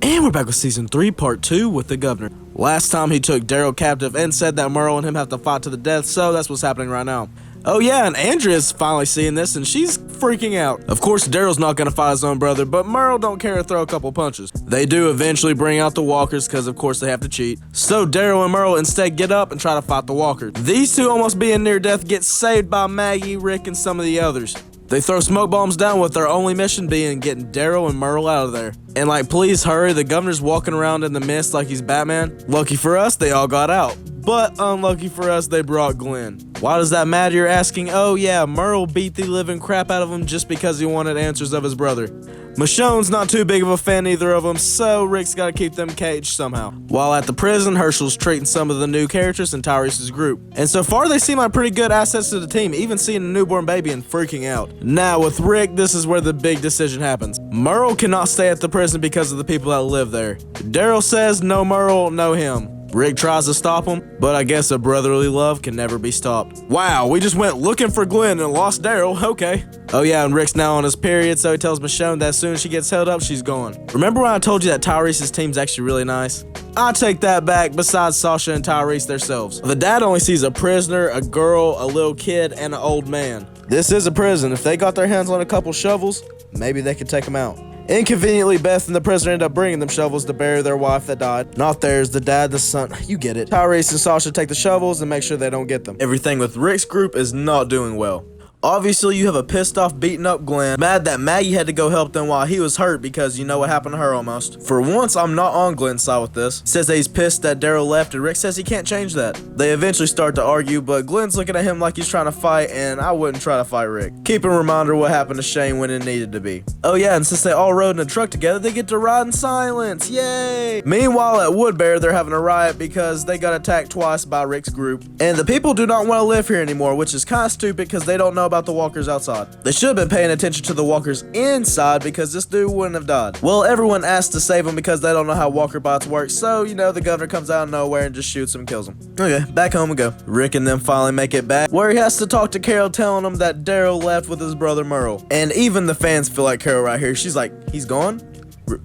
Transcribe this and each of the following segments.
And we're back with Season 3, Part 2 with the Governor. Last time he took Daryl captive and said that Merle and him have to fight to the death, so that's what's happening right now. Oh yeah, and Andrea's finally seeing this and she's freaking out. Of course, Daryl's not gonna fight his own brother, but Merle don't care to throw a couple punches. They do eventually bring out the walkers because of course they have to cheat. So Daryl and Merle instead get up and try to fight the walkers. These two almost being near death get saved by Maggie, Rick, and some of the others. They throw smoke bombs down with their only mission being getting Daryl and Merle out of there. And like, please hurry, the governor's walking around in the mist like he's Batman. Lucky for us, they all got out. But unlucky for us, they brought Glenn. Why does that matter, you're asking? Oh yeah, Merle beat the living crap out of him just because he wanted answers of his brother. Michonne's not too big of a fan either of them, so Rick's gotta keep them caged somehow. While at the prison, Hershel's treating some of the new characters in Tyrese's group. And so far, they seem like pretty good assets to the team, even seeing a newborn baby and freaking out. Now, with Rick, this is where the big decision happens. Merle cannot stay at the prison because of the people that live there. Daryl says, no Merle, no him. Rick tries to stop him, but I guess a brotherly love can never be stopped. Wow, we just went looking for Glenn and lost Daryl, okay. Oh yeah, and Rick's now on his period, so he tells Michonne that as soon as she gets held up, she's gone. Remember when I told you that Tyrese's team's actually really nice? I take that back. Besides Sasha and Tyrese themselves, the dad only sees a prisoner, a girl, a little kid, and an old man. This is a prison. If they got their hands on a couple shovels, maybe they could take them out. Inconveniently, Beth and the prisoner end up bringing them shovels to bury their wife that died. Not theirs, the dad, the son, you get it. Tyrese and Sasha take the shovels and make sure they don't get them. Everything with Rick's group is not doing well. Obviously, you have a pissed off, beaten up Glenn, mad that Maggie had to go help them while he was hurt because you know what happened to her almost. For once, I'm not on Glenn's side with this. He says that he's pissed that Daryl left, and Rick says he can't change that. They eventually start to argue, but Glenn's looking at him like he's trying to fight, and I wouldn't try to fight Rick. Keep a reminder what happened to Shane when it needed to be. Oh yeah, and since they all rode in a truck together, they get to ride in silence, yay! Meanwhile, at Woodbury, they're having a riot because they got attacked twice by Rick's group, and the people do not want to live here anymore, which is kind of stupid because they don't know about the walkers outside. They should have been paying attention to the walkers inside because this dude wouldn't have died. Well, everyone asked to save him because they don't know how walker bots work, so, you know, the governor comes out of nowhere and just shoots him and kills him. Okay, back home we go. Rick and them finally make it back, where he has to talk to Carol telling him that Daryl left with his brother Merle. And even the fans feel like Carol right here. She's like, he's gone?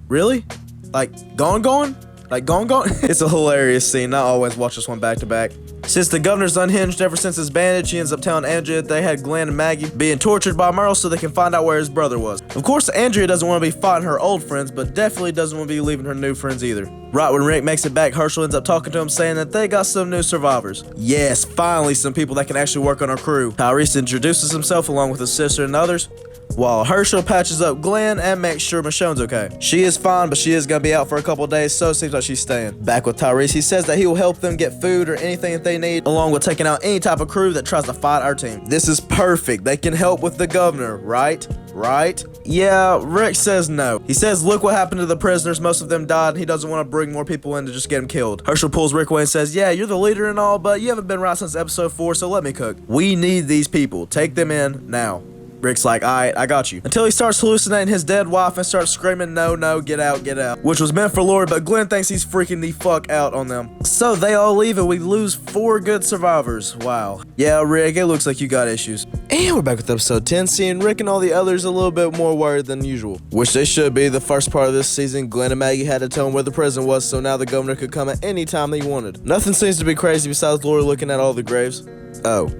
Really? Like, gone? Like, gone? It's a hilarious scene. I always watch this one back to back. Since the governor's unhinged ever since his bandage, he ends up telling Andrea they had Glenn and Maggie being tortured by Merle so they can find out where his brother was. Of course, Andrea doesn't want to be fighting her old friends, but definitely doesn't want to be leaving her new friends either. Right when Rick makes it back, Hershel ends up talking to him saying that they got some new survivors. Yes, finally some people that can actually work on our crew. Tyrese introduces himself along with his sister and others, while Hershel patches up Glenn and makes sure Michonne's okay. She is fine, but she is gonna be out for a couple days, so it seems like she's staying. Back with Tyrese, he says that he will help them get food or anything that they need, along with taking out any type of crew that tries to fight our team. This is perfect. They can help with the governor, right? Right? Yeah, Rick says no. He says, look what happened to the prisoners. Most of them died, and he doesn't want to bring more people in to just get them killed. Hershel pulls Rick away and says, yeah, you're the leader and all, but you haven't been right since episode 4, so let me cook. We need these people. Take them in now. Rick's like, alright, I got you. Until he starts hallucinating his dead wife and starts screaming, no, get out, get out. Which was meant for Lori, but Glenn thinks he's freaking the fuck out on them. So they all leave and we lose 4 good survivors. Wow. Yeah, Rick, it looks like you got issues. And we're back with episode 10, seeing Rick and all the others a little bit more worried than usual. Which they should be. The first part of this season, Glenn and Maggie had to tell him where the prison was, so now the governor could come at any time they wanted. Nothing seems to be crazy besides Lori looking at all the graves. Oh.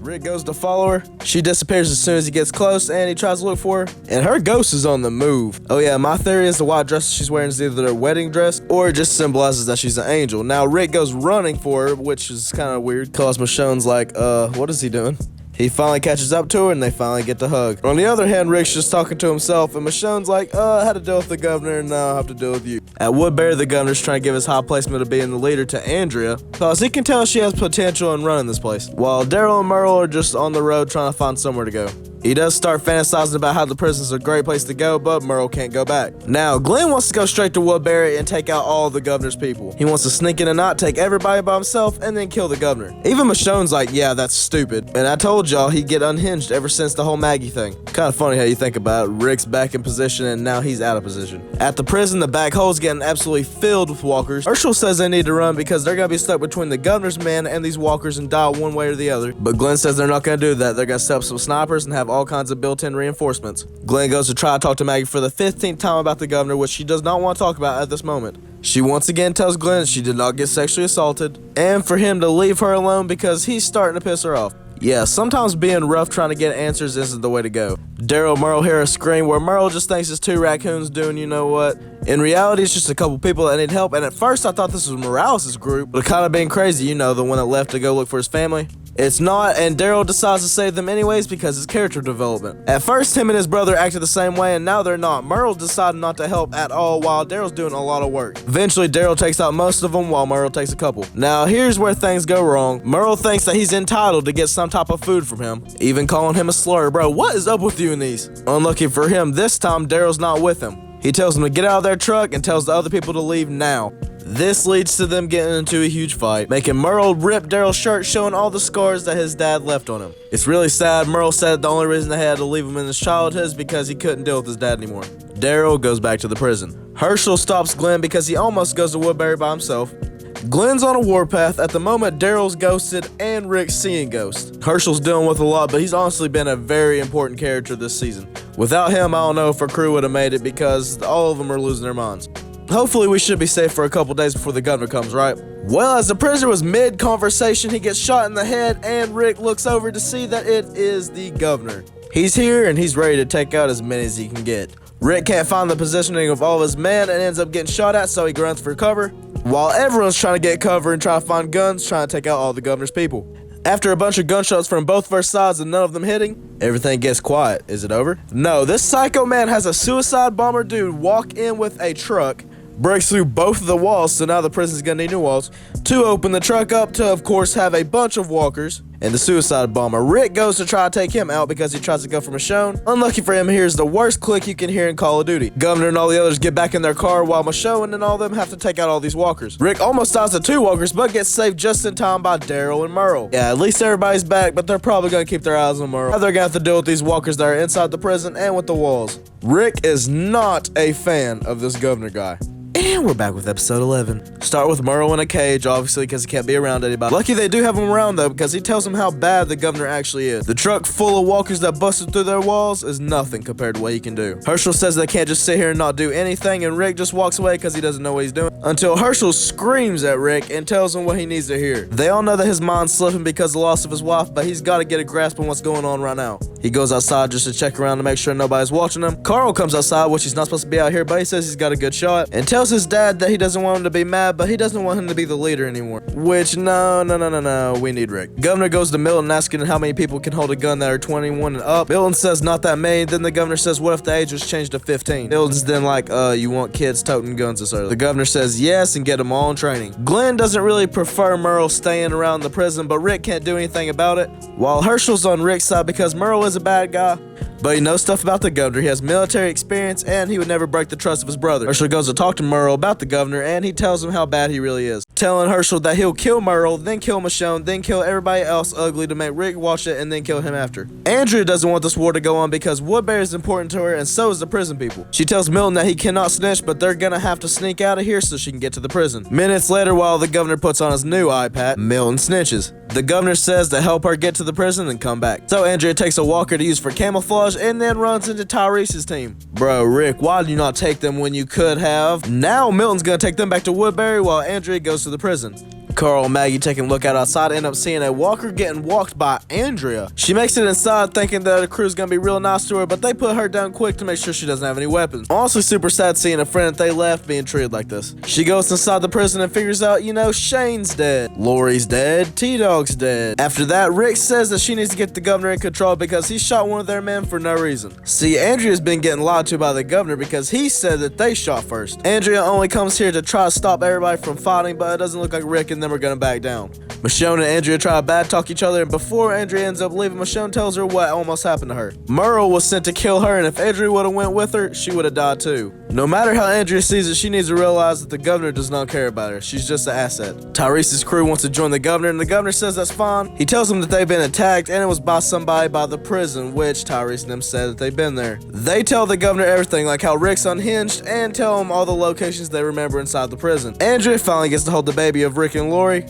Rick goes to follow her. She disappears as soon as he gets close, and he tries to look for her, and her ghost is on the move. Oh yeah, my theory is the white dress she's wearing is either their wedding dress, or it just symbolizes that she's an angel. Now Rick goes running for her, which is kind of weird, cause Michonne's like, what is he doing? He finally catches up to her, and they finally get to hug. On the other hand, Rick's just talking to himself, and Michonne's like, I had to deal with the governor, and now I have to deal with you. At Woodbury, the governor's trying to give his high placement of being the leader to Andrea, cause he can tell she has potential in running this place, while Daryl and Merle are just on the road trying to find somewhere to go. He does start fantasizing about how the prison's a great place to go, but Merle can't go back. Now, Glenn wants to go straight to Woodbury and take out all the governor's people. He wants to sneak in and not take everybody by himself and then kill the governor. Even Michonne's like, yeah, that's stupid. And I told y'all he'd get unhinged ever since the whole Maggie thing. Kind of funny how you think about it. Rick's back in position and now he's out of position. At the prison, the back hole's getting absolutely filled with walkers. Hershel says they need to run because they're gonna be stuck between the governor's men and these walkers and die one way or the other. But Glenn says they're not gonna do that. They're gonna set up some snipers and have have all kinds of built-in reinforcements. Glenn goes to try to talk to Maggie for the 15th time about the governor, which she does not want to talk about at this moment. She once again tells Glenn she did not get sexually assaulted, and for him to leave her alone because he's starting to piss her off. Yeah, sometimes being rough trying to get answers isn't the way to go. Daryl and Merle hear a scream where Merle just thinks it's two raccoons doing you know what. In reality, it's just a couple people that need help, and at first I thought this was Morales' group, but kind of being crazy, you know, the one that left to go look for his family. It's not, and Daryl decides to save them anyways because his character development. At first, him and his brother acted the same way, and now they're not. Merle decided not to help at all while Daryl's doing a lot of work. Eventually, Daryl takes out most of them while Merle takes a couple. Now, here's where things go wrong. Merle thinks that he's entitled to get some type of food from him, even calling him a slur. Bro, what is up with you in these? Unlucky for him, this time Daryl's not with him. He tells them to get out of their truck and tells the other people to leave now. This leads to them getting into a huge fight, making Merle rip Daryl's shirt, showing all the scars that his dad left on him. It's really sad. Merle said the only reason they had to leave him in his childhood is because he couldn't deal with his dad anymore. Daryl goes back to the prison. Herschel stops Glenn because he almost goes to Woodbury by himself. Glenn's on a warpath. At the moment, Daryl's ghosted and Rick's seeing ghosts. Herschel's dealing with a lot, but he's honestly been a very important character this season. Without him, I don't know if our crew would have made it because all of them are losing their minds. Hopefully we should be safe for a couple days before the governor comes, right? Well, as the prisoner was mid-conversation, he gets shot in the head, and Rick looks over to see that it is the governor. He's here, and he's ready to take out as many as he can get. Rick can't find the positioning of all of his men and ends up getting shot at, so he grunts for cover, while everyone's trying to get cover and try to find guns, trying to take out all the governor's people. After a bunch of gunshots from both of our sides and none of them hitting, everything gets quiet. Is it over? No, this psycho man has a suicide bomber dude walk in with a truck, breaks through both of the walls, so now the prison's gonna need new walls, to open the truck up to, of course, have a bunch of walkers, and the suicide bomber. Rick goes to try to take him out because he tries to go for Michonne. Unlucky for him, here's the worst click you can hear in Call of Duty. Governor and all the others get back in their car while Michonne and all of them have to take out all these walkers. Rick almost dies to two walkers, but gets saved just in time by Daryl and Merle. Yeah, at least everybody's back, but they're probably gonna keep their eyes on Merle. Now they're gonna have to deal with these walkers that are inside the prison and with the walls. Rick is not a fan of this governor guy. And we're back with episode 11. Start with Merle in a cage, obviously, because he can't be around anybody. Lucky they do have him around, though, because he tells him how bad the governor actually is. The truck full of walkers that busted through their walls is nothing compared to what he can do. Herschel says they can't just sit here and not do anything, and Rick just walks away because he doesn't know what he's doing. Until Herschel screams at Rick and tells him what he needs to hear. They all know that his mind's slipping because of the loss of his wife, but he's got to get a grasp on what's going on right now. He goes outside just to check around to make sure nobody's watching him. Carl comes outside, which he's not supposed to be out here, but he says he's got a good shot, and tells his dad that he doesn't want him to be mad, but he doesn't want him to be the leader anymore. Which, no, we need Rick. Governor goes to Milton asking how many people can hold a gun that are 21 and up. Milton says not that many. Then the governor says, what if the age was changed to 15? Milton's then like, you want kids toting guns this early? The governor says yes and get them all in training. Glenn doesn't really prefer Merle staying around the prison, but Rick can't do anything about it. While Herschel's on Rick's side because Merle is a bad guy, but he knows stuff about the governor. He has military experience, and he would never break the trust of his brother. Herschel goes to talk to Merle about the governor, and he tells him how bad he really is. Telling Herschel that he'll kill Merle, then kill Michonne, then kill everybody else ugly to make Rick watch it, and then kill him after. Andrea doesn't want this war to go on because Woodbury is important to her, and so is the prison people. She tells Milton that he cannot snitch, but they're gonna have to sneak out of here so she can get to the prison. Minutes later, while the governor puts on his new eye patch, Milton snitches. The governor says to help her get to the prison and come back. So Andrea takes a walker to use for camouflage and then runs into Tyrese's team. Bro, Rick, why did you not take them when you could have? Now Milton's gonna take them back to Woodbury while Andrea goes to the prison. Carl and Maggie taking a look out outside end up seeing a walker getting walked by Andrea. She makes it inside thinking that the crew's gonna be real nice to her, but they put her down quick to make sure she doesn't have any weapons. Honestly super sad seeing a friend that they left being treated like this. She goes inside the prison and figures out, Shane's dead, Lori's dead, T-Dog's dead. After that, Rick says that she needs to get the governor in control because he shot one of their men for no reason. See, Andrea's been getting lied to by the governor because he said that they shot first. Andrea only comes here to try to stop everybody from fighting, but it doesn't look like Rick and them are gonna back down. Michonne and Andrea try to bad talk each other, and before Andrea ends up leaving, Michonne tells her what almost happened to her. Merle was sent to kill her, and if Andrea would have went with her, she would have died too. No matter how Andrea sees it, she needs to realize that the governor does not care about her. She's just an asset. Tyrese's crew wants to join the governor, and the governor says that's fine. He tells them that they've been attacked, and it was by somebody by the prison, which Tyrese and them said that they've been there. They tell the governor everything, like how Rick's unhinged, and tell him all the locations they remember inside the prison. Andrea finally gets to hold the baby of Rick and Lori.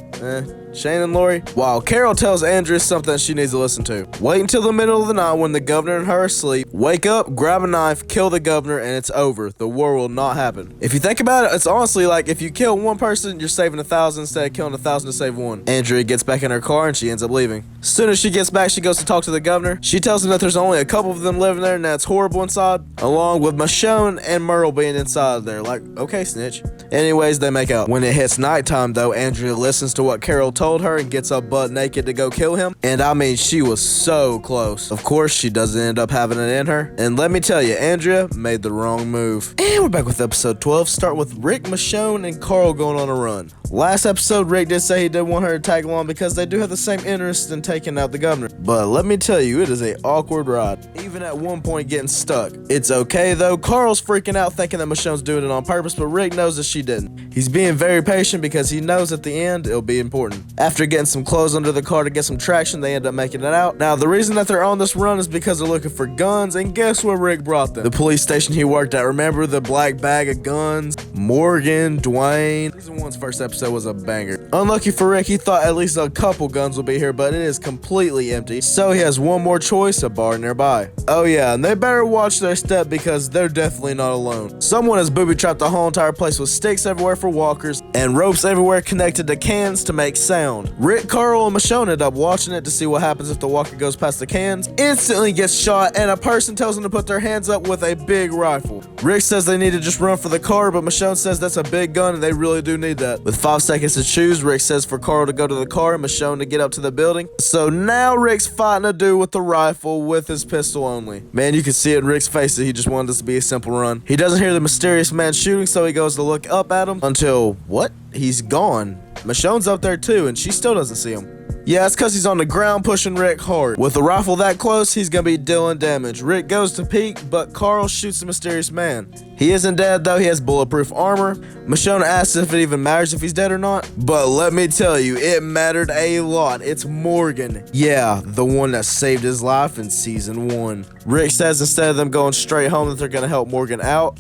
Shane and Lori, while Carol tells Andrea something she needs to listen to. Wait until the middle of the night when the governor and her are asleep. Wake up, grab a knife, kill the governor, and it's over. The war will not happen. If you think about it, it's honestly like if you kill one person, you're saving 1,000 instead of killing 1,000 to save one. Andrea gets back in her car and she ends up leaving. As soon as she gets back, she goes to talk to the governor. She tells him that there's only a couple of them living there and that's horrible inside, along with Michonne and Merle being inside there. Like, okay, snitch. Anyways, they make out. When it hits nighttime though, Andrea listens to what Carol told her and gets up butt naked to go kill him. And I mean, she was so close. Of course, she doesn't end up having it in her. And let me tell you, Andrea made the wrong move. And we're back with episode 12. Start with Rick, Michonne, and Carl going on a run. Last episode, Rick did say he did want her to tag along because they do have the same interest in taking out the governor. But let me tell you, it is an awkward ride. Even at one point getting stuck. It's okay though. Carl's freaking out thinking that Michonne's doing it on purpose, but Rick knows that she didn't. He's being very patient because he knows at the end it'll be important. After getting some clothes under the car to get some traction, they end up making it out. Now, the reason that they're on this run is because they're looking for guns, and guess where Rick brought them? The police station he worked at. Remember the black bag of guns? Morgan, Dwayne. Season 1's first episode was a banger. Unlucky for Rick, he thought at least a couple guns will be here, but it is completely empty. So he has one more choice, a bar nearby. Oh yeah, and they better watch their step because they're definitely not alone. Someone has booby-trapped the whole entire place with sticks everywhere for walkers and ropes everywhere connected to cans to make sound. Rick, Carl, and Michonne end up watching it to see what happens if the walker goes past the cans, instantly gets shot, and a person tells them to put their hands up with a big rifle. Rick says they need to just run for the car, but Michonne says that's a big gun and they really do need that. With 5 seconds to choose, Rick says for Carl to go to the car and Michonne to get up to the building. So now Rick's fighting a dude with the rifle with his pistol only. Man, you can see it in Rick's face that he just wanted this to be a simple run. He doesn't hear the mysterious man shooting, so he goes to look up at him until, what? He's gone. Michonne's up there too, and she still doesn't see him. Yeah, it's because he's on the ground pushing Rick hard. With a rifle that close, he's going to be dealing damage. Rick goes to peek, but Carl shoots the mysterious man. He isn't dead though, he has bulletproof armor. Michonne asks if it even matters if he's dead or not. But let me tell you, it mattered a lot. It's Morgan. Yeah, the one that saved his life in season 1. Rick says instead of them going straight home that they're going to help Morgan out.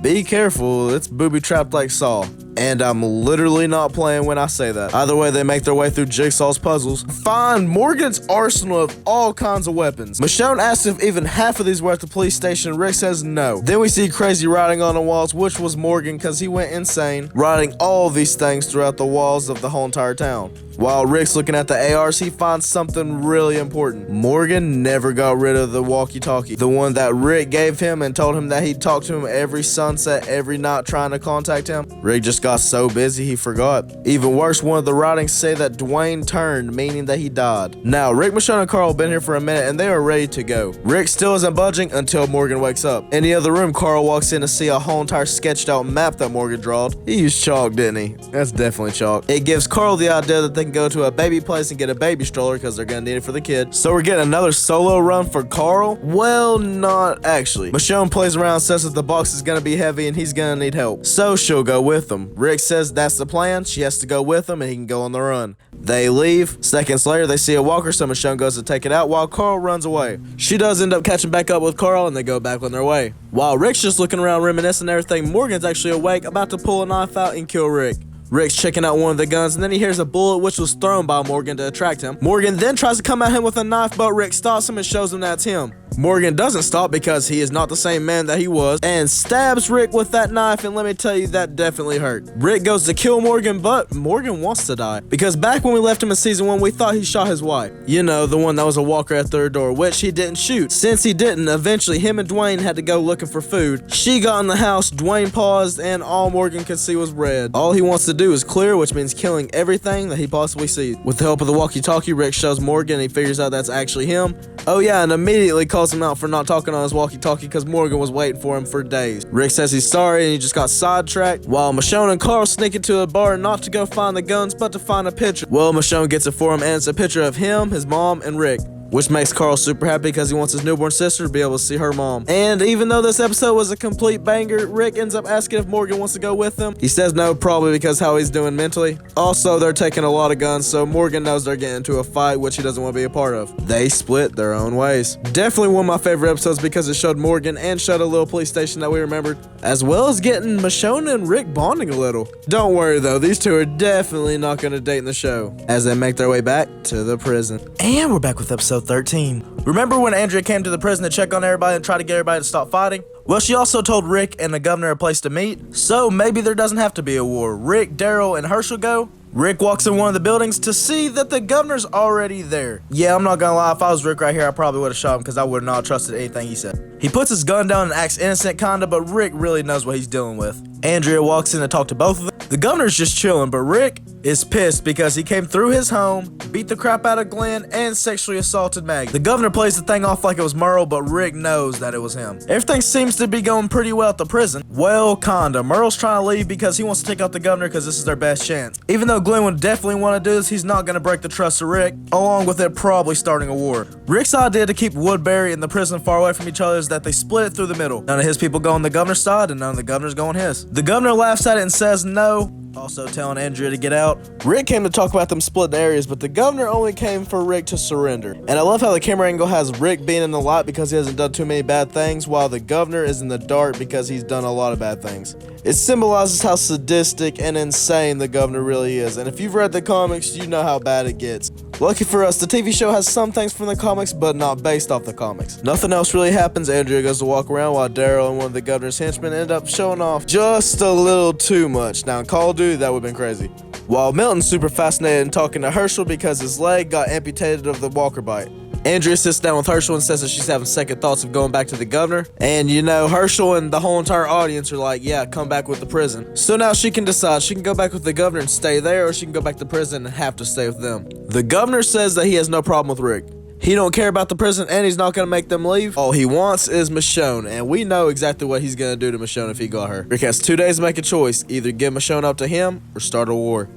Be careful, it's booby-trapped like Saw. And I'm literally not playing when I say that. Either way, they make their way through Jigsaw's puzzles, find Morgan's arsenal of all kinds of weapons. Michonne asks if even half of these were at the police station. Rick says no. Then we see Crazy writing on the walls, which was Morgan because he went insane, writing all these things throughout the walls of the whole entire town. While Rick's looking at the ARs, he finds something really important. Morgan never got rid of the walkie-talkie, the one that Rick gave him and told him that he'd talk to him every sunset, every night trying to contact him. Rick just got so busy he forgot. Even worse, one of the writings say that Dwayne turned, meaning that he died. Now, Rick, Michonne, and Carl have been here for a minute and they are ready to go. Rick still isn't budging until Morgan wakes up. In the other room, Carl walks in to see a whole entire sketched out map that Morgan drawed. He used chalk, didn't he? That's definitely chalk. It gives Carl the idea that they can go to a baby place and get a baby stroller because they're gonna need it for the kid. So we're getting another solo run for Carl? Well, not actually. Michonne plays around, says that the box is gonna be heavy and he's gonna need help. So she'll go with them. Rick says that's the plan. She has to go with him and he can go on the run. They leave. Seconds later, they see a walker, so Michonne goes to take it out while Carl runs away. She does end up catching back up with Carl and they go back on their way. While Rick's just looking around reminiscing and everything, Morgan's actually awake, about to pull a knife out and kill Rick. Rick's checking out one of the guns and then he hears a bullet which was thrown by Morgan to attract him. Morgan then tries to come at him with a knife, but Rick stops him and shows him that's him. Morgan doesn't stop because he is not the same man that he was and stabs Rick with that knife, and let me tell you, that definitely hurt. Rick goes to kill Morgan, but Morgan wants to die because back when we left him in season 1, we thought he shot his wife. You know, the one that was a walker at their door, which he didn't shoot. Since he didn't, eventually him and Dwayne had to go looking for food. She got in the house, Dwayne paused, and all Morgan could see was red. All he wants to do is clear, which means killing everything that he possibly sees. With the help of the walkie-talkie, Rick shows Morgan and he figures out that's actually him. Oh yeah, and immediately calls him out for not talking on his walkie-talkie because Morgan was waiting for him for days. Rick says he's sorry and he just got sidetracked, while Michonne and Carl sneak into a bar not to go find the guns but to find a picture. Well, Michonne gets it for him and it's a picture of him, his mom, and Rick. which makes Carl super happy because he wants his newborn sister to be able to see her mom. And even though this episode was a complete banger, Rick ends up asking if Morgan wants to go with him. He says no, probably because how he's doing mentally. Also, they're taking a lot of guns, so Morgan knows they're getting into a fight, which he doesn't want to be a part of. They split their own ways. Definitely one of my favorite episodes because it showed Morgan and showed a little police station that we remembered, as well as getting Michonne and Rick bonding a little. Don't worry though, these two are definitely not going to date in the show, as they make their way back to the prison. And we're back with episode 13. Remember when Andrea came to the prison to check on everybody and try to get everybody to stop fighting? Well, she also told Rick and the governor a place to meet, so maybe there doesn't have to be a war. Rick, Daryl, and Herschel go. Rick walks in one of the buildings to see that the governor's already there. Yeah, I'm not gonna lie, if I was Rick right here, I probably would have shot him because I would not have trusted anything he said. He puts his gun down and acts innocent kinda, but Rick really knows what he's dealing with. Andrea walks in to talk to both of them. The governor's just chilling, but Rick is pissed because he came through his home, beat the crap out of Glenn, and sexually assaulted Maggie. The governor plays the thing off like it was Merle, but Rick knows that it was him. Everything seems to be going pretty well at the prison. Well, kinda. Merle's trying to leave because he wants to take out the governor because this is their best chance. Even though Glenn would definitely want to do this, he's not going to break the trust of Rick, along with it probably starting a war. Rick's idea to keep Woodbury and the prison far away from each other is that they split it through the middle. None of his people go on the governor's side, and none of the governor's go on his. The governor laughs at it and says no, also telling Andrea to get out. Rick came to talk about them splitting areas, but the governor only came for Rick to surrender. And I love how the camera angle has Rick being in the light because he hasn't done too many bad things, while the governor is in the dark because he's done a lot of bad things. It symbolizes how sadistic and insane the governor really is, and if you've read the comics, you know how bad it gets. Lucky for us, the TV show has some things from the comics, but not based off the comics. Nothing else really happens. Andrea goes to walk around while Daryl and one of the governor's henchmen end up showing off just a little too much. Now in Call of Duty, that would've been crazy. While Milton's super fascinated and talking to Herschel because his leg got amputated of the walker bite. Andrea sits down with Herschel and says that she's having second thoughts of going back to the governor. And you know, Herschel and the whole entire audience are like, yeah, come back with the prison. So now she can decide. She can go back with the governor and stay there, or she can go back to prison and have to stay with them. The governor says that he has no problem with Rick. He don't care about the prison, and he's not going to make them leave. All he wants is Michonne, and we know exactly what he's going to do to Michonne if he got her. Rick has 2 days to make a choice. Either give Michonne up to him, or start a war.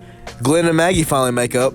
Glenn and Maggie finally make out.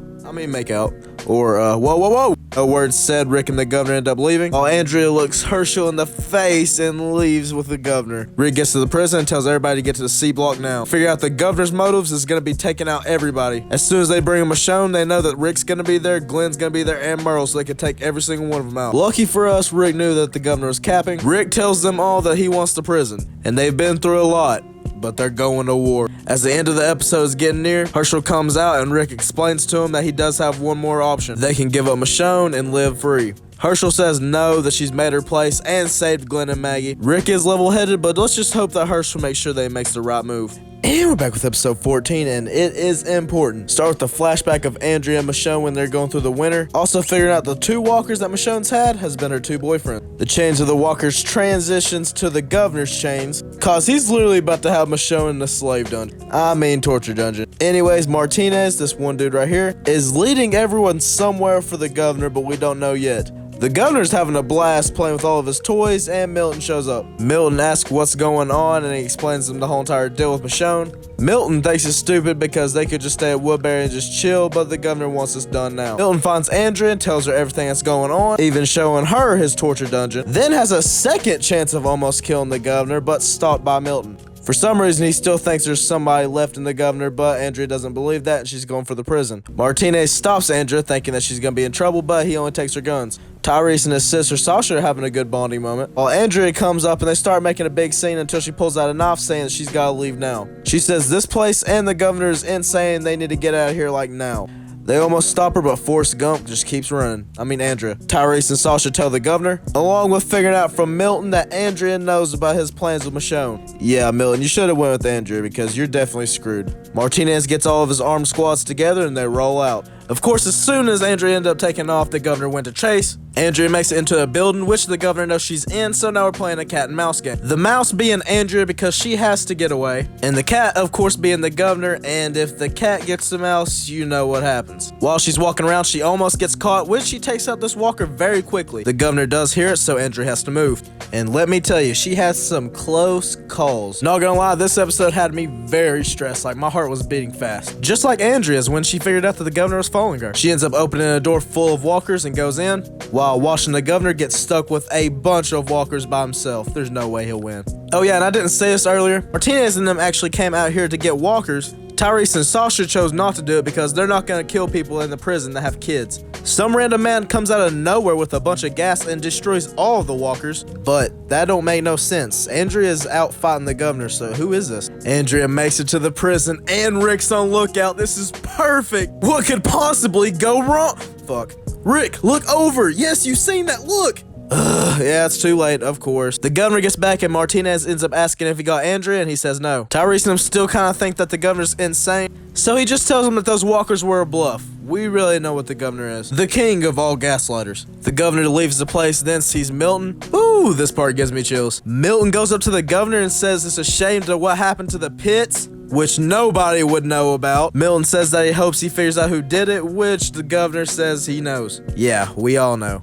Or, whoa. A word said, Rick and the governor end up leaving, while Andrea looks Herschel in the face and leaves with the governor. Rick gets to the prison and tells everybody to get to the C block now. Figure out the governor's motives is going to be taking out everybody. As soon as they bring Michonne, they know that Rick's going to be there, Glenn's going to be there, and Merle, so they can take every single one of them out. Lucky for us, Rick knew that the governor was capping. Rick tells them all that he wants the prison, and they've been through a lot, but they're going to war. As the end of the episode is getting near, Herschel comes out and Rick explains to him that he does have one more option. They can give up Michonne and live free. Herschel says no, that she's made her place and saved Glenn and Maggie. Rick is level-headed, but let's just hope that Herschel makes sure that he makes the right move. And we're back with episode 14, and it is important. Start with the flashback of Andrea and Michonne when they're going through the winter. Also figuring out the 2 walkers that Michonne's had has been her 2 boyfriends. The chains of the walkers transitions to the governor's chains, cause he's literally about to have Michonne in the slave dungeon. I mean torture dungeon. Anyways, Martinez, this one dude right here, is leading everyone somewhere for the governor, but we don't know yet. The governor's having a blast playing with all of his toys, and Milton shows up. Milton asks what's going on, and he explains to him the whole entire deal with Michonne. Milton thinks it's stupid because they could just stay at Woodbury and just chill, but the governor wants this done now. Milton finds Andrea and tells her everything that's going on, even showing her his torture dungeon, then has a second chance of almost killing the governor, but stopped by Milton. For some reason, he still thinks there's somebody left in the governor, but Andrea doesn't believe that, and she's going for the prison. Martinez stops Andrea, thinking that she's going to be in trouble, but he only takes her guns. Tyrese and his sister Sasha are having a good bonding moment, while Andrea comes up and they start making a big scene until she pulls out a knife, saying that she's got to leave now. She says this place and the governor is insane, they need to get out of here like now. They almost stop her, but Forrest Gump just keeps running. Andrea. Tyrese and Sasha tell the governor, along with figuring out from Milton that Andrea knows about his plans with Michonne. Yeah, Milton, you should have went with Andrea because you're definitely screwed. Martinez gets all of his armed squads together and they roll out. Of course, as soon as Andrea ended up taking off, the governor went to chase. Andrea makes it into a building, which the governor knows she's in, so now we're playing a cat and mouse game. The mouse being Andrea because she has to get away, and the cat, of course, being the governor, and if the cat gets the mouse, you know what happens. While she's walking around, she almost gets caught, which she takes out this walker very quickly. The governor does hear it, so Andrea has to move. And let me tell you, she has some close calls. Not gonna lie, this episode had me very stressed, like my heart was beating fast. Just like Andrea's when she figured out that the governor was following her. She ends up opening a door full of walkers and goes in, while while watching the governor get stuck with a bunch of walkers by himself. There's no way he'll win. Oh yeah, and I didn't say this earlier. Martinez and them actually came out here to get walkers. Tyrese and Sasha chose not to do it because they're not going to kill people in the prison that have kids. Some random man comes out of nowhere with a bunch of gas and destroys all of the walkers, but that don't make no sense. Andrea's out fighting the governor, so who is this? Andrea makes it to the prison and Rick's on lookout. This is perfect. What could possibly go wrong? Fuck. Rick, look over. Yes, you've seen that. Look. Yeah, it's too late, of course. The governor gets back and Martinez ends up asking if he got Andrea, and he says no. Tyrese and them still kind of think that the governor's insane, so he just tells them that those walkers were a bluff. We really know what the governor is. The king of all gaslighters. The governor leaves the place, then sees Milton. Ooh, this part gives me chills. Milton goes up to the governor and says it's a shame to what happened to the pits, which nobody would know about. Milton says that he hopes he figures out who did it, which the governor says he knows. Yeah, we all know.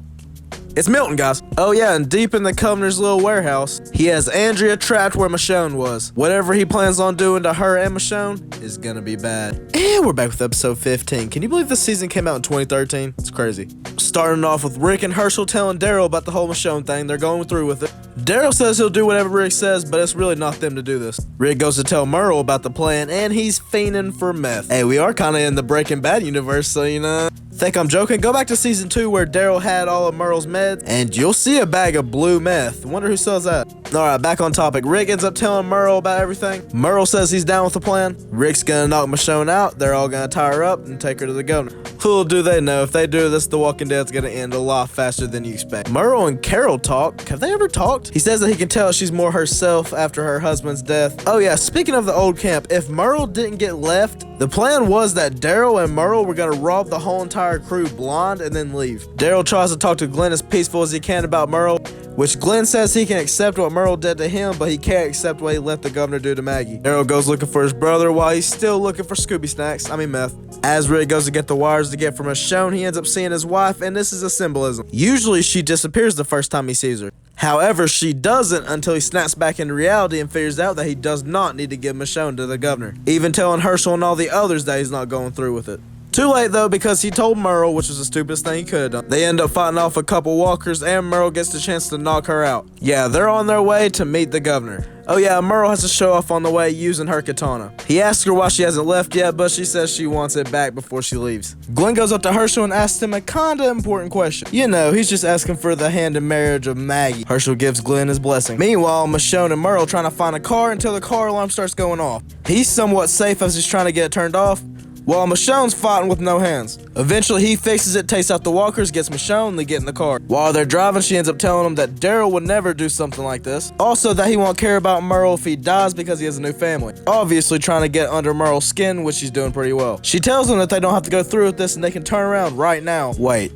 It's Milton, guys. Oh yeah, and deep in the governor's little warehouse, he has Andrea trapped where Michonne was. Whatever he plans on doing to her and Michonne is gonna be bad. And we're back with episode 15. Can you believe this season came out in 2013? It's crazy. Starting off with Rick and Herschel telling Daryl about the whole Michonne thing. They're going through with it. Daryl says he'll do whatever Rick says, but it's really not them to do this. Rick goes to tell Merle about the plan, and he's fiending for meth. Hey, we are kind of in the Breaking Bad universe, so you know. Think I'm joking? Go back to season 2 where Daryl had all of Merle's meds, and you'll see a bag of blue meth. Wonder who sells that. Alright, back on topic. Rick ends up telling Merle about everything. Merle says he's down with the plan. Rick's gonna knock Michonne out. They're all gonna tie her up and take her to the governor. Little do they know, if they do this, The Walking Dead's gonna end a lot faster than you expect. Merle and Carol talk. Have they ever talked? He says that he can tell she's more herself after her husband's death. Oh yeah, speaking of the old camp, if Merle didn't get left, the plan was that Daryl and Merle were gonna rob the whole entire crew blind and then leave. Daryl tries to talk to Glenn as peaceful as he can about Merle, which Glenn says he can accept what Merle did to him, but he can't accept what he let the governor do to Maggie. Daryl goes looking for his brother while he's still looking for Scooby snacks. I mean meth. As Rick goes to get the wires to get from Michonne, he ends up seeing his wife, and this is a symbolism. Usually she disappears the first time he sees her. However, she doesn't until he snaps back into reality and figures out that he does not need to give Michonne to the governor, even telling Herschel and all the others that he's not going through with it. Too late though, because he told Merle, which was the stupidest thing he could have done. They end up fighting off a couple walkers and Merle gets the chance to knock her out. Yeah, they're on their way to meet the governor. Oh yeah, Merle has to show off on the way using her katana. He asks her why she hasn't left yet, but she says she wants it back before she leaves. Glenn goes up to Herschel and asks him a kinda important question. You know, he's just asking for the hand in marriage of Maggie. Herschel gives Glenn his blessing. Meanwhile, Michonne and Merle trying to find a car until the car alarm starts going off. He's somewhat safe as he's trying to get it turned off, while Michonne's fighting with no hands. Eventually, he fixes it, takes out the walkers, gets Michonne, they get in the car. While they're driving, she ends up telling him that Daryl would never do something like this. Also, that he won't care about Merle if he dies because he has a new family. Obviously, trying to get under Merle's skin, which she's doing pretty well. She tells him that they don't have to go through with this and they can turn around right now. Wait,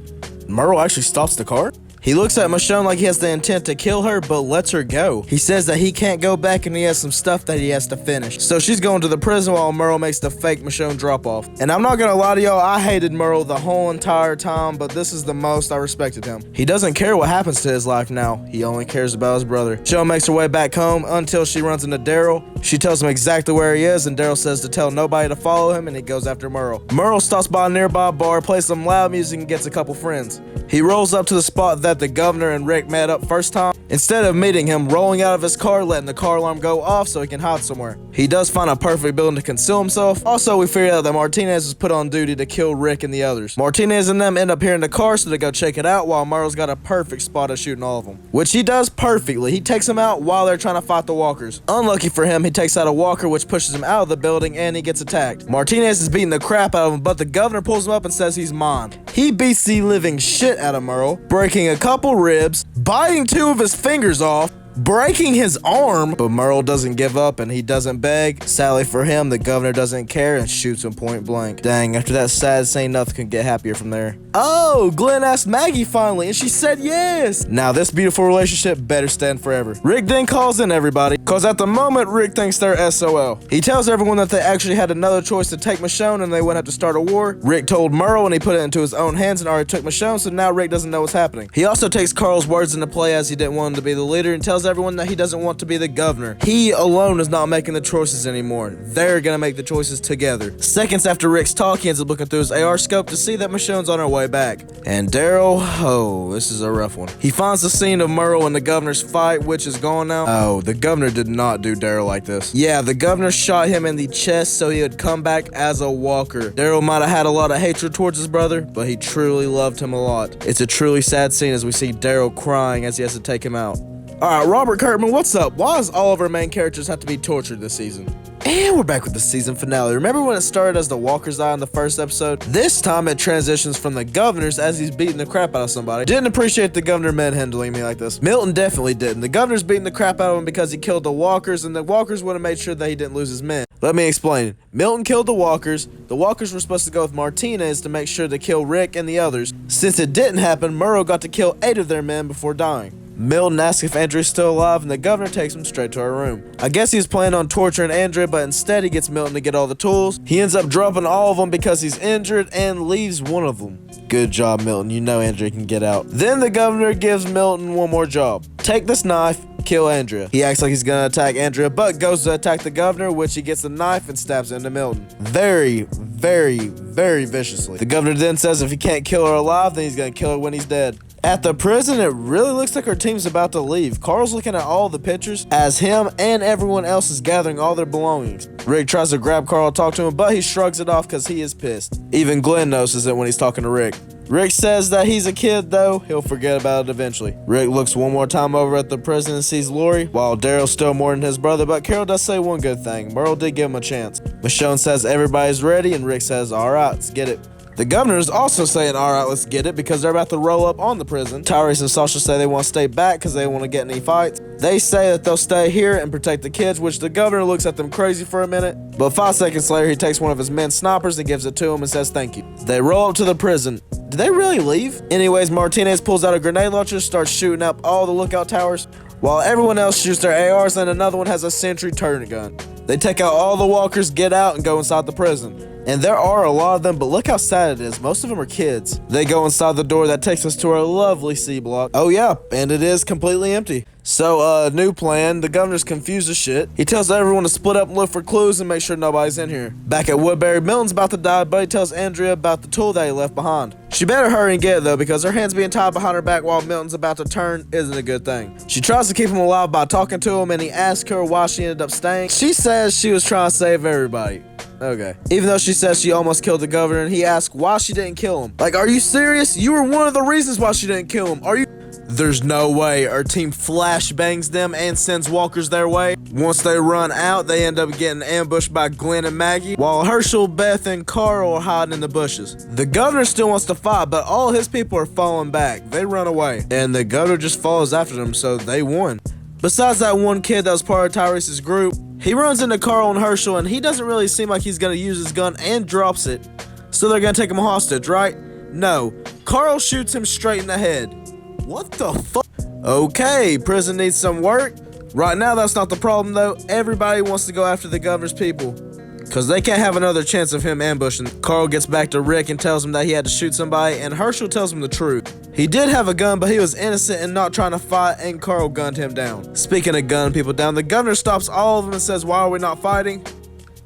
Merle actually stops the car? He looks at Michonne like he has the intent to kill her, but lets her go. He says that he can't go back and he has some stuff that he has to finish. So she's going to the prison while Merle makes the fake Michonne drop off. And I'm not gonna lie to y'all, I hated Merle the whole entire time, but this is the most I respected him. He doesn't care what happens to his life now. He only cares about his brother. Michonne makes her way back home until she runs into Daryl. She tells him exactly where he is, and Daryl says to tell nobody to follow him, and he goes after Merle. Merle stops by a nearby bar, plays some loud music, and gets a couple friends. He rolls up to the spot that the governor and Rick met up first time. Instead of meeting him, rolling out of his car, letting the car alarm go off so he can hide somewhere. He does find a perfect building to conceal himself. Also, we figure out that Martinez is put on duty to kill Rick and the others. Martinez and them end up here in the car, so they go check it out while Merle's got a perfect spot at shooting all of them, which he does perfectly. He takes them out while they're trying to fight the walkers. Unlucky for him, he takes out a walker, which pushes him out of the building, and he gets attacked. Martinez is beating the crap out of him, but the governor pulls him up and says he's mine. He beats the living shit out of Merle, breaking a couple ribs, biting 2 of his fingers off, breaking his arm, but Merle doesn't give up and he doesn't beg. Sadly for him, the governor doesn't care and shoots him point blank. Dang, after that sad scene, nothing can get happier from there. Oh, Glenn asked Maggie finally, and she said yes. Now this beautiful relationship better stand forever. Rick then calls in everybody, cause at the moment, Rick thinks they're SOL. He tells everyone that they actually had another choice to take Michonne and they wouldn't have to start a war. Rick told Merle and he put it into his own hands and already took Michonne, so now Rick doesn't know what's happening. He also takes Carl's words into play as he didn't want him to be the leader and tells tells everyone that he doesn't want to be the governor. He alone is not making the choices anymore. They're gonna make the choices together. Seconds after Rick's talk, he ends up looking through his AR scope to see that Michonne's on her way back. And Daryl, oh, this is a rough one. He finds the scene of Merle and the governor's fight, which is gone now. Oh, the governor did not do Daryl like this. Yeah, the governor shot him in the chest so he would come back as a walker. Daryl might have had a lot of hatred towards his brother, but he truly loved him a lot. It's a truly sad scene as we see Daryl crying as he has to take him out. Alright, Robert Kirkman, what's up? Why does all of our main characters have to be tortured this season? And we're back with the season finale. Remember when it started as the Walker's Eye in the first episode? This time it transitions from the governor's as he's beating the crap out of somebody. Didn't appreciate the governor manhandling me like this. Milton definitely didn't. The governor's beating the crap out of him because he killed the Walkers, and the Walkers would have made sure that he didn't lose his men. Let me explain. Milton killed the Walkers. The Walkers were supposed to go with Martinez to make sure to kill Rick and the others. Since it didn't happen, Murrow got to kill 8 of their men before dying. Milton asks if Andrea's still alive, and the governor takes him straight to her room. I guess he was planning on torturing Andrea, but instead he gets Milton to get all the tools. He ends up dropping all of them because he's injured and leaves one of them. Good job, Milton. You know Andrea can get out. Then the governor gives Milton one more job. Take this knife, kill Andrea. He acts like he's gonna attack Andrea, but goes to attack the governor, which he gets the knife and stabs into Milton. Very viciously. The governor then says if he can't kill her alive, then he's gonna kill her when he's dead. At the prison, it really looks like our team's about to leave. Carl's looking at all the pictures as him and everyone else is gathering all their belongings. Rick tries to grab Carl and talk to him, but he shrugs it off because he is pissed. Even Glenn notices it when he's talking to Rick. Rick says that he's a kid, though. He'll forget about it eventually. Rick looks one more time over at the prison and sees Lori, while Daryl's still mourning his brother, but Carol does say one good thing. Merle did give him a chance. Michonne says everybody's ready, and Rick says, alright, let's get it. The governor is also saying, alright, let's get it, because they're about to roll up on the prison. Tyrese and Sasha say they want to stay back because they don't want to get in any fights. They say that they'll stay here and protect the kids, which the governor looks at them crazy for a minute. But 5 seconds later, he takes one of his men's snipers and gives it to him and says thank you. They roll up to the prison. Did they really leave? Anyways, Martinez pulls out a grenade launcher, starts shooting up all the lookout towers, while everyone else shoots their ARs and another one has a sentry turret gun. They take out all the walkers, get out, and go inside the prison. And there are a lot of them, but look how sad it is. Most of them are kids. They go inside the door that takes us to our lovely C block. Oh yeah, and it is completely empty. So, new plan. The governor's confused as shit. He tells everyone to split up and look for clues and make sure nobody's in here. Back at Woodbury, Milton's about to die, but he tells Andrea about the tool that he left behind. She better hurry and get it though, because her hands being tied behind her back while Milton's about to turn isn't a good thing. She tries to keep him alive by talking to him, and he asks her why she ended up staying. She says she was trying to save everybody. Okay. Even though she says she almost killed the governor, and he asks why she didn't kill him. Like, are you serious? You were one of the reasons why she didn't kill him. Are you? There's no way. Our team flashbangs them and sends walkers their way. Once they run out, they end up getting ambushed by Glenn and Maggie, while Herschel, Beth, and Carl are hiding in the bushes. The governor still wants to fight, but all his people are falling back. They run away, and the governor just follows after them, so they won. Besides that one kid that was part of Tyrese's group, he runs into Carl and Herschel, and he doesn't really seem like he's gonna use his gun and drops it. So they're gonna take him hostage, right? No. Carl shoots him straight in the head. What the fuck? Okay, prison needs some work. Right now, that's not the problem, though. Everybody wants to go after the governor's people, because they can't have another chance of him ambushing. Carl gets back to Rick and tells him that he had to shoot somebody, and Herschel tells him the truth. He did have a gun, but he was innocent and not trying to fight, and Carl gunned him down. Speaking of gunning people down, the governor stops all of them and says, why are we not fighting?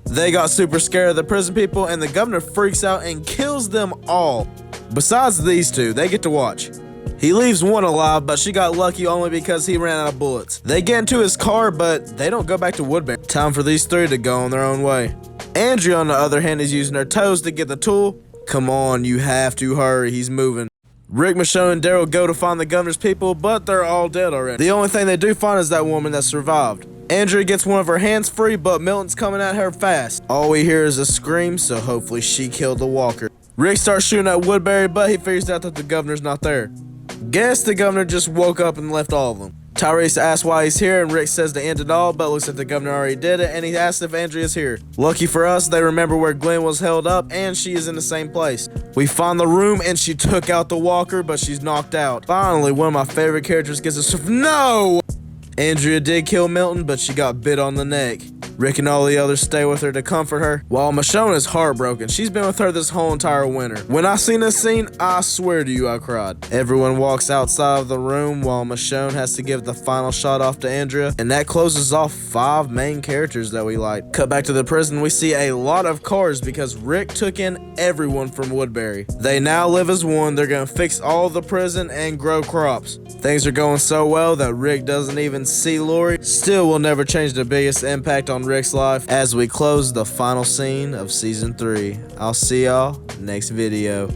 They got super scared of the prison people, and the governor freaks out and kills them all. Besides these two, they get to watch. He leaves one alive, but she got lucky only because he ran out of bullets. They get into his car, but they don't go back to Woodbury. Time for these three to go on their own way. Andrea, on the other hand, is using her toes to get the tool. Come on, you have to hurry, he's moving. Rick, Michonne, and Daryl go to find the governor's people, but they're all dead already. The only thing they do find is that woman that survived. Andrea gets one of her hands free, but Milton's coming at her fast. All we hear is a scream, so hopefully she killed the walker. Rick starts shooting at Woodbury, but he figures out that the governor's not there. Guess the governor just woke up and left all of them. Tyrese asks why he's here, and Rick says to end it all, but looks like the governor already did it, and he asks if Andrea's here. Lucky for us, they remember where Glenn was held up, and she is in the same place. We find the room, and she took out the walker, but she's knocked out. Finally, one of my favorite characters gets a No! Andrea did kill Milton, but she got bit on the neck. Rick and all the others stay with her to comfort her, while Michonne is heartbroken. She's been with her this whole entire winter. When I seen this scene, I swear to you I cried. Everyone walks outside of the room while Michonne has to give the final shot off to Andrea, and that closes off 5 main characters that we like. Cut back to the prison, we see a lot of cars because Rick took in everyone from Woodbury. They now live as one. They're gonna fix all the prison and grow crops. Things are going so well that Rick doesn't even see Lori. Still will never change the biggest impact on Rick's life as we close the final scene of season 3. I'll see y'all next video.